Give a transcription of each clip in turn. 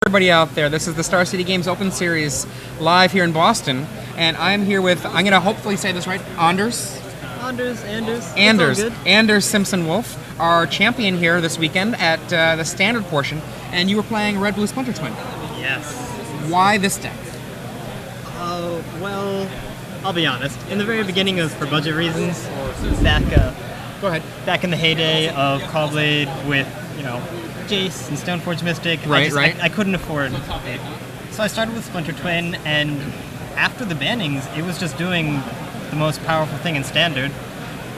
Everybody out there, this is the Star City Games Open Series live here in Boston, and I'm here with, I'm going to hopefully say this right, Anders Simpson-Wolf, our champion here this weekend at the standard portion, and you were playing Red Blue Splinter Twin. Yes. Why this deck? Well, I'll be honest. In the very beginning, it was for budget reasons. Go ahead. Back in the heyday of Caw-Blade with, Jace and Stoneforge Mystic, Right. I couldn't afford it. So I started with Splinter Twin, and after the bannings, it was just doing the most powerful thing in Standard.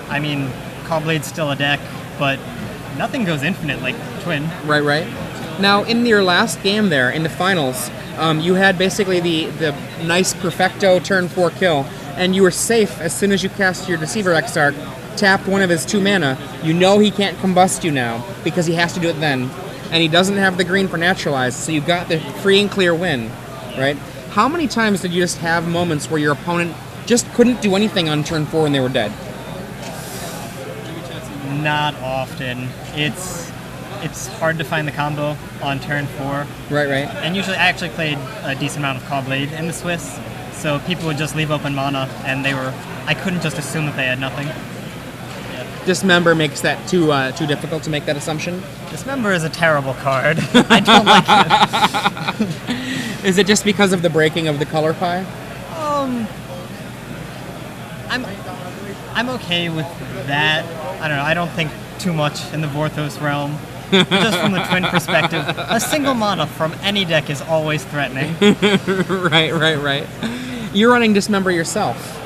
I mean, Caw-Blade's still a deck, but nothing goes infinite like Twin. Right. Now, in your last game there, in the finals, you had basically the nice Perfecto turn 4 kill, and you were safe as soon as you cast your Deceiver Exarch, tapped one of his 2 mana. You know he can't combust you now, because he has to do it then. And he doesn't have the green for Naturalize, so you got the free and clear win, right? How many times did you just have moments where your opponent just couldn't do anything on turn 4 and they were dead? Not often. It's hard to find the combo on turn 4. Right. And usually I actually played a decent amount of Caw-Blade in the Swiss, so people would just leave open mana, and I couldn't just assume that they had nothing. Dismember makes that too difficult to make that assumption? Dismember is a terrible card. I don't like it. Is it just because of the breaking of the color pie? I'm okay with that. I don't know. I don't think too much in the Vorthos realm. Just from the Twin perspective, a single mana from any deck is always threatening. Right. You're running Dismember yourself.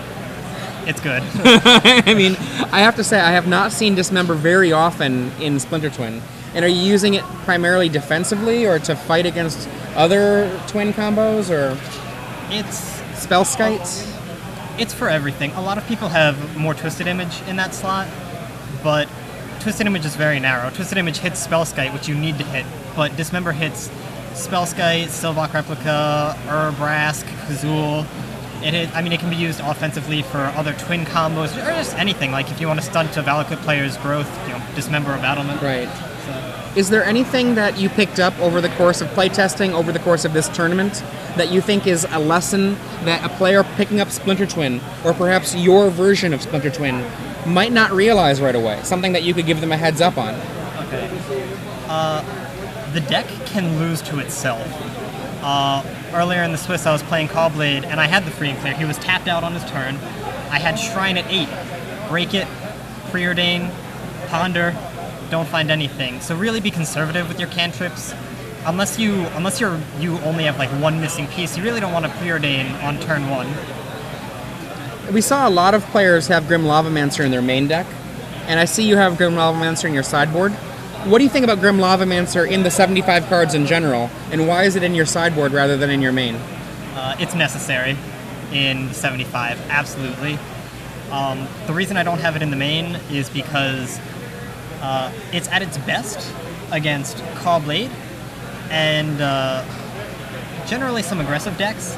It's good. I mean, I have to say, I have not seen Dismember very often in Splinter Twin. And are you using it primarily defensively or to fight against other Twin combos, or It's Spellskites? It's for everything. A lot of people have more Twisted Image in that slot, but Twisted Image is very narrow. Twisted Image hits Spellskite, which you need to hit, but Dismember hits Spellskite, Sylvok Replica, Urbrask, Kazul. It can be used offensively for other Twin combos, or just anything. Like if you want to stunt a Valakut player's growth, Dismember a Battlement. Right. Is there anything that you picked up over the course of playtesting, over the course of this tournament, that you think is a lesson that a player picking up Splinter Twin, or perhaps your version of Splinter Twin, might not realize right away? Something that you could give them a heads up on? Okay. The deck can lose to itself. Earlier in the Swiss, I was playing Caw-Blade, and I had the free and clear. He was tapped out on his turn. I had Shrine at 8. Break it, Preordain, Ponder, don't find anything. So really be conservative with your cantrips. Unless you only have like one missing piece, you really don't want to Preordain on turn 1. We saw a lot of players have Grim Lavamancer in their main deck, and I see you have Grim Lavamancer in your sideboard. What do you think about Grim Lavamancer in the 75 cards in general, and why is it in your sideboard rather than in your main? It's necessary in 75, absolutely. The reason I don't have it in the main is because it's at its best against Caw-Blade and generally some aggressive decks.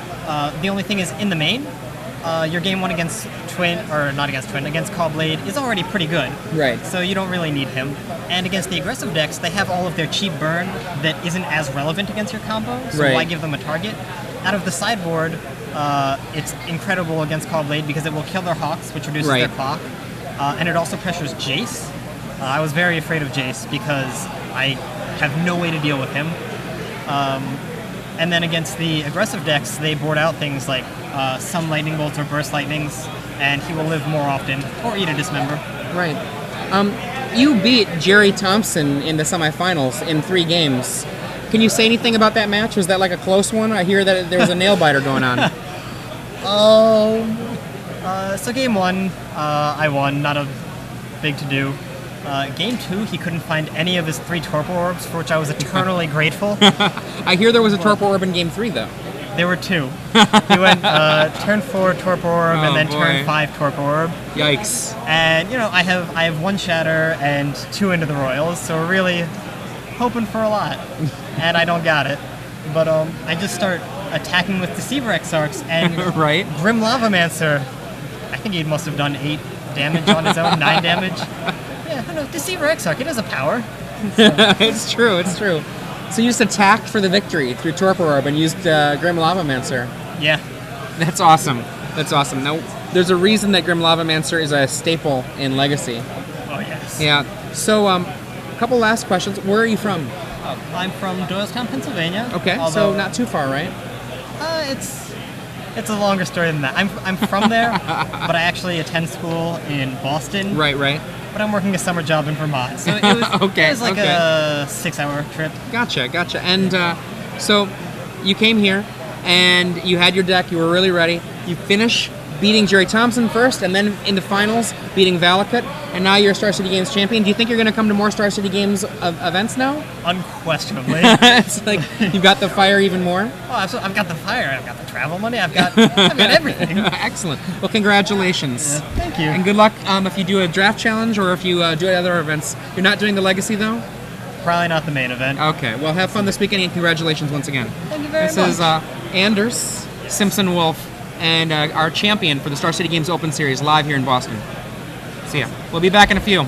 The only thing is, in the main, your game 1 against against Caw-Blade is already pretty good. Right. So you don't really need him. And against the aggressive decks, they have all of their cheap burn that isn't as relevant against your combo, so Right. why give them a target? Out of the sideboard, it's incredible against Caw-Blade because it will kill their Hawks, which reduces Right. their clock. And it also pressures Jace. I was very afraid of Jace because I have no way to deal with him. And then against the aggressive decks, they board out things like some Lightning Bolts or Burst Lightnings, and he will live more often, or eat a Dismember. Right. You beat Jerry Thompson in the semifinals in 3 games. Can you say anything about that match? Was that like a close one? I hear that there was a nail-biter going on. So game 1, I won, not a big to-do. Game 2, he couldn't find any of his 3 Torpor Orbs, for which I was eternally grateful. I hear there was a Torpor Orb in game 3, though. There were 2. He went turn 4 Torpor Orb, and then turn 5 Torpor Orb. Yikes. And, I have 1 Shatter and 2 Into the Royals, so we're really hoping for a lot. And I don't got it. But I just start attacking with Deceiver Exarchs, and Right. Grim Lavamancer, I think he must have done 8 damage on his own, 9 damage. Yeah, I don't know, Deceiver Exarch, it has a power. So. It's true. So you just attacked for the victory through Torpor Orb and used Grim Lavamancer. Yeah. That's awesome. That's awesome. Now, there's a reason that Grim Lavamancer is a staple in Legacy. Oh, yes. Yeah. So, a couple last questions. Where are you from? I'm from Doylestown, Pennsylvania. Okay, although, so not too far, right? It's a longer story than that. I'm from there, but I actually attend school in Boston. Right. But I'm working a summer job in Vermont, so it was like a 6-hour trip. Gotcha. And so you came here, and you had your deck. You were really ready. You finish beating Jerry Thompson first, and then in the finals, beating Valakut, and now you're a Star City Games champion. Do you think you're going to come to more Star City Games events now? Unquestionably. It's like you've got the fire even more? Oh, absolutely. I've got the fire, I've got the travel money, I've got everything. Excellent. Well, congratulations. Yeah, thank you. And good luck if you do a draft challenge or if you do other events. You're not doing the Legacy, though? Probably not the main event. Okay. Well, have fun this weekend, and congratulations once again. Thank you very much. This is Anders Simpson-Wolf, and our champion for the Star City Games Open Series live here in Boston. See ya. We'll be back in a few.